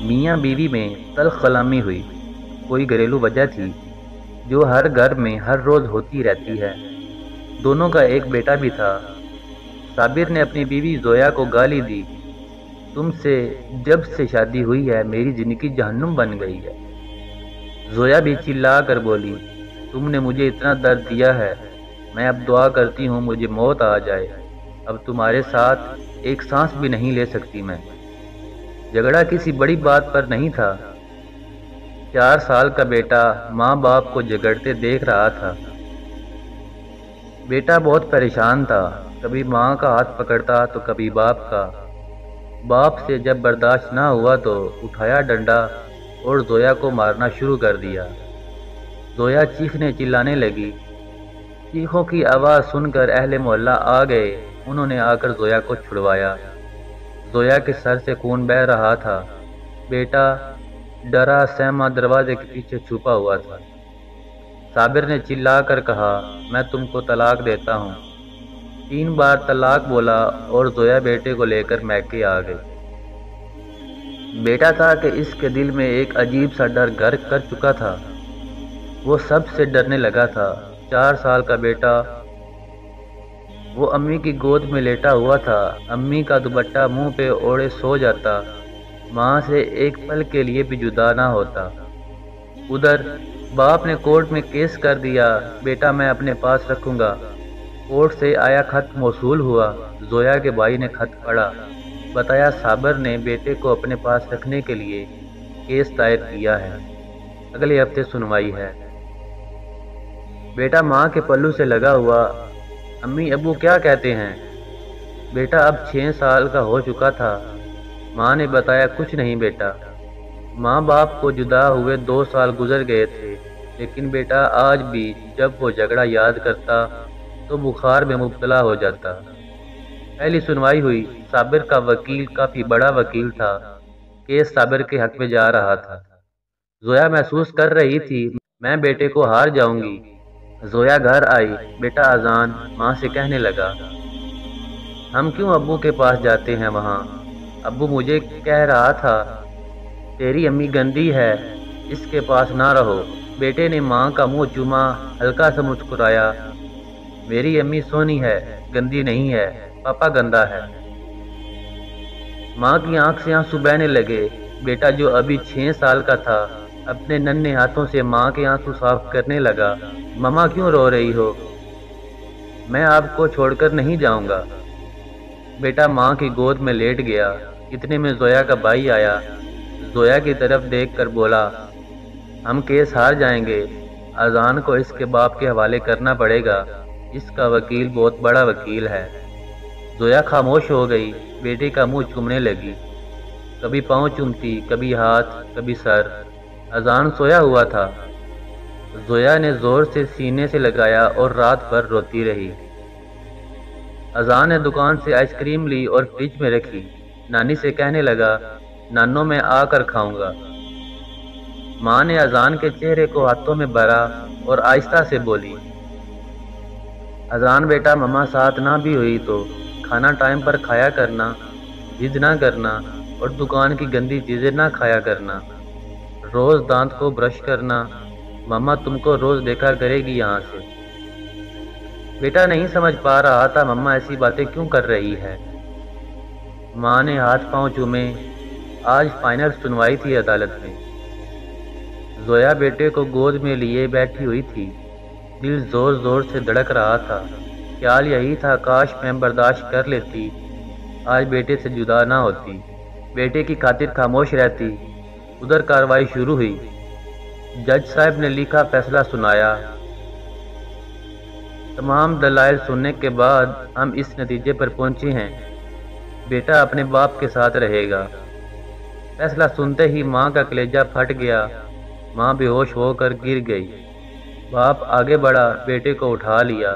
میاں بیوی میں تلخ کلامی ہوئی۔ کوئی گھریلو وجہ تھی جو ہر گھر میں ہر روز ہوتی رہتی ہے۔ دونوں کا ایک بیٹا بھی تھا۔ صابر نے اپنی بیوی زویا کو گالی دی، تم سے جب سے شادی ہوئی ہے میری زندگی جہنم بن گئی ہے۔ زویا بھی چلا کر بولی، تم نے مجھے اتنا درد دیا ہے، میں اب دعا کرتی ہوں مجھے موت آ جائے، اب تمہارے ساتھ ایک سانس بھی نہیں لے سکتی میں۔ جھگڑا کسی بڑی بات پر نہیں تھا۔ 4 سال کا بیٹا ماں باپ کو جھگڑتے دیکھ رہا تھا۔ بیٹا بہت پریشان تھا، کبھی ماں کا ہاتھ پکڑتا تو کبھی باپ کا۔ باپ سے جب برداشت نہ ہوا تو اٹھایا ڈنڈا اور زویا کو مارنا شروع کر دیا۔ زویا چیخنے چلانے لگی۔ چیخوں کی آواز سن کر اہل محلہ آ گئے، انہوں نے آ کر زویا کو چھڑوایا۔ زویا کے سر سے خون بہہ رہا تھا۔ بیٹا ڈرا سہما دروازے کے پیچھے چھپا ہوا تھا۔ صابر نے چلا کر کہا، میں تم کو طلاق دیتا ہوں۔ 3 بار طلاق بولا اور زویا بیٹے کو لے کر میکے آ گئی۔ بیٹا تھا کہ اس کے دل میں ایک عجیب سا ڈر گھر کر چکا تھا۔ وہ سب سے ڈرنے لگا تھا۔ 4 سال کا بیٹا، وہ امی کی گود میں لیٹا ہوا تھا، امی کا دوپٹہ منہ پہ اوڑھے سو جاتا، ماں سے ایک پل کے لیے بھی جدا نہ ہوتا۔ ادھر باپ نے کورٹ میں کیس کر دیا، بیٹا میں اپنے پاس رکھوں گا۔ کورٹ سے آیا خط موصول ہوا، زویا کے بھائی نے خط پڑھا، بتایا صابر نے بیٹے کو اپنے پاس رکھنے کے لیے کیس دائر کیا ہے، اگلے ہفتے سنوائی ہے۔ بیٹا ماں کے پلو سے لگا ہوا، امی ابو کیا کہتے ہیں؟ بیٹا اب 6 سال کا ہو چکا تھا۔ ماں نے بتایا کچھ نہیں بیٹا، ماں باپ کو جدا ہوئے 2 سال گزر گئے تھے، لیکن بیٹا آج بھی جب وہ جھگڑا یاد کرتا تو بخار میں مبتلا ہو جاتا۔ پہلی سنوائی ہوئی، صابر کا وکیل کافی بڑا وکیل تھا، کیس صابر کے حق میں جا رہا تھا۔ زویا محسوس کر رہی تھی میں بیٹے کو ہار جاؤں گی۔ زویا گھر آئی، بیٹا اذان، ماں سے کہنے لگا، ہم کیوں ابو کے پاس جاتے ہیں وہاں؟ ابو مجھے کہہ رہا تھا تیری امی گندی ہے، اس کے پاس نہ رہو۔ بیٹے نے ماں کا منہ چوما، ہلکا سا مسکرایا، میری امی سونی ہے، گندی نہیں ہے، پاپا گندا ہے۔ ماں کی آنکھ سے آنسو بہنے لگے۔ بیٹا جو ابھی 6 سال کا تھا اپنے ننھے ہاتھوں سے ماں کے آنسو صاف کرنے لگا۔ ماما کیوں رو رہی ہو؟ میں آپ کو چھوڑ کر نہیں جاؤں گا۔ بیٹا ماں کی گود میں لیٹ گیا۔ اتنے میں زویا کا بھائی آیا، زویا کی طرف دیکھ کر بولا، ہم کیس ہار جائیں گے، اذان کو اس کے باپ کے حوالے کرنا پڑے گا، اس کا وکیل بہت بڑا وکیل ہے۔ زویا خاموش ہو گئی، بیٹے کا منہ چومنے لگی، کبھی پاؤں چومتی، کبھی ہاتھ، کبھی سر۔ اذان سویا ہوا تھا۔ زویا نے زور سے سینے سے لگایا اور رات بھر روتی رہی۔ اذان نے دکان سے آئس کریم لی اور فریج میں رکھی۔ نانی سے کہنے لگا، نانو میں آ کر کھاؤں گا۔ ماں نے اذان کے چہرے کو ہاتھوں میں بھرا اور آہستہ سے بولی، اذان بیٹا مما ساتھ نہ بھی ہوئی تو کھانا ٹائم پر کھایا کرنا، ضد نہ کرنا اور دکان کی گندی چیزیں نہ کھایا کرنا، روز دانت کو برش کرنا، مما تم کو روز دیکھا کرے گی یہاں سے۔ بیٹا نہیں سمجھ پا رہا تھا مما ایسی باتیں کیوں کر رہی ہے۔ ماں نے ہاتھ پاؤں چومے۔ آج فائنل سنوائی تھی عدالت میں۔ زویا بیٹے کو گود میں لیے بیٹھی ہوئی تھی، دل زور زور سے دھڑک رہا تھا۔ خیال یہی تھا کاش میں برداشت کر لیتی، آج بیٹے سے جدا نہ ہوتی، بیٹے کی خاطر خاموش رہتی۔ ادھر کارروائی شروع ہوئی۔ جج صاحب نے لکھا فیصلہ سنایا۔ تمام دلائل سننے کے بعد ہم اس نتیجے پر پہنچے ہیں، بیٹا اپنے باپ کے ساتھ رہے گا۔ فیصلہ سنتے ہی ماں کا کلیجہ پھٹ گیا، ماں بے ہوش ہو کر گر گئی۔ باپ آگے بڑھا، بیٹے کو اٹھا لیا۔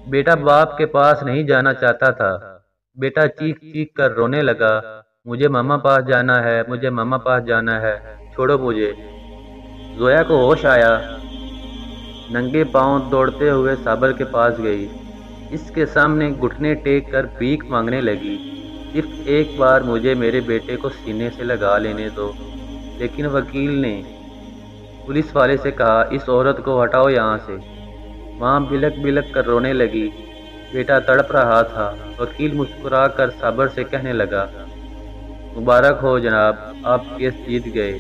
بیٹا باپ کے پاس نہیں جانا چاہتا تھا۔ بیٹا چیخ چیخ کر رونے لگا، مجھے ماما پاس جانا ہے، مجھے ماما پاس جانا ہے، چھوڑو مجھے۔ زویا کو ہوش آیا، ننگے پاؤں دوڑتے ہوئے صابر کے پاس گئی، اس کے سامنے گھٹنے ٹیک کر بھیک مانگنے لگی، صرف ایک بار مجھے میرے بیٹے کو سینے سے لگا لینے دو۔ لیکن وکیل نے پولیس والے سے کہا، اس عورت کو ہٹاؤ یہاں سے۔ ماں بلک بلک کر رونے لگی، بیٹا تڑپ رہا تھا۔ وکیل مسکرا کر صابر سے کہنے لگا، مبارک ہو جناب، آپ کیس جیت گئے۔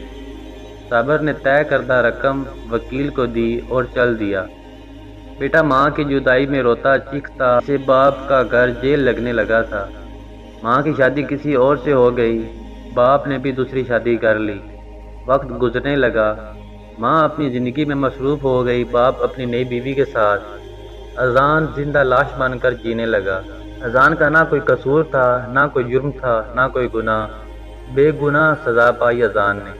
صابر نے طے کردہ رقم وکیل کو دی اور چل دیا۔ بیٹا ماں کی جدائی میں روتا چیختا، اسے باپ کا گھر جیل لگنے لگا تھا۔ ماں کی شادی کسی اور سے ہو گئی، باپ نے بھی دوسری شادی کر لی۔ وقت گزرنے لگا، ماں اپنی زندگی میں مصروف ہو گئی، باپ اپنی نئی بیوی کے ساتھ۔ اذان زندہ لاش بن کر جینے لگا۔ اذان کا نہ کوئی قصور تھا، نہ کوئی جرم تھا، نہ کوئی گناہ۔ بے گناہ سزا پائی اذان نے،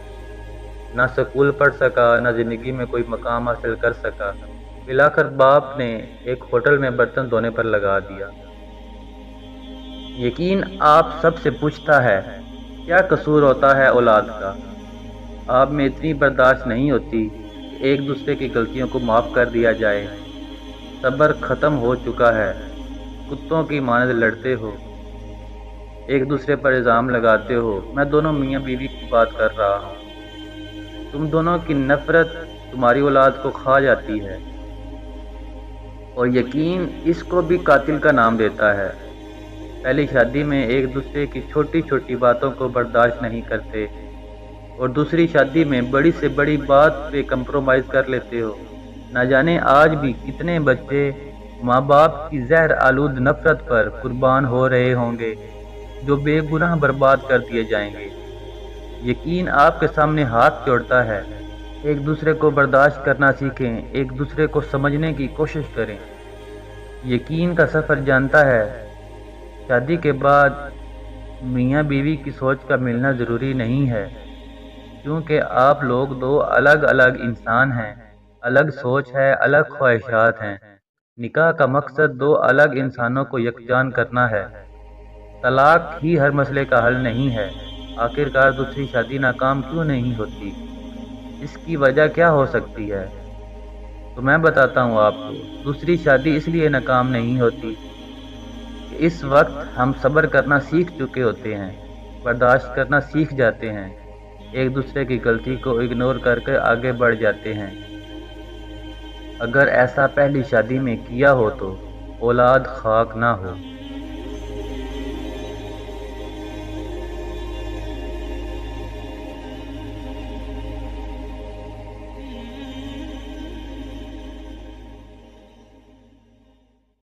نہ سکول پڑھ سکا، نہ زندگی میں کوئی مقام حاصل کر سکا۔ بالآخر باپ نے ایک ہوٹل میں برتن دھونے پر لگا دیا۔ یقین آپ سب سے پوچھتا ہے، کیا قصور ہوتا ہے اولاد کا؟ آپ میں اتنی برداشت نہیں ہوتی کہ ایک دوسرے کی غلطیوں کو معاف کر دیا جائے۔ صبر ختم ہو چکا ہے، کتوں کی مانند لڑتے ہو، ایک دوسرے پر الزام لگاتے ہو۔ میں دونوں میاں بیوی کی بات کر رہا ہوں۔ تم دونوں کی نفرت تمہاری اولاد کو کھا جاتی ہے، اور یقین اس کو بھی قاتل کا نام دیتا ہے۔ پہلی شادی میں ایک دوسرے کی چھوٹی چھوٹی باتوں کو برداشت نہیں کرتے، اور دوسری شادی میں بڑی سے بڑی بات پہ کمپرومائز کر لیتے ہو۔ نہ جانے آج بھی کتنے بچے ماں باپ کی زہر آلود نفرت پر قربان ہو رہے ہوں گے، جو بے گناہ برباد کر دیے جائیں گے۔ یقین آپ کے سامنے ہاتھ جوڑتا ہے، ایک دوسرے کو برداشت کرنا سیکھیں، ایک دوسرے کو سمجھنے کی کوشش کریں۔ یقین کا سفر جانتا ہے، شادی کے بعد میاں بیوی کی سوچ کا ملنا ضروری نہیں ہے، کیونکہ آپ لوگ دو الگ الگ انسان ہیں، الگ سوچ ہے، الگ خواہشات ہیں۔ نکاح کا مقصد دو الگ انسانوں کو یکجان کرنا ہے۔ طلاق ہی ہر مسئلے کا حل نہیں ہے۔ آخرکار دوسری شادی ناکام کیوں نہیں ہوتی؟ اس کی وجہ کیا ہو سکتی ہے؟ تو میں بتاتا ہوں آپ کو، دوسری شادی اس لیے ناکام نہیں ہوتی کہ اس وقت ہم صبر کرنا سیکھ چکے ہوتے ہیں، برداشت کرنا سیکھ جاتے ہیں، ایک دوسرے کی غلطی کو اگنور کر کے آگے بڑھ جاتے ہیں۔ اگر ایسا پہلی شادی میں کیا ہو تو اولاد خاک نہ ہو۔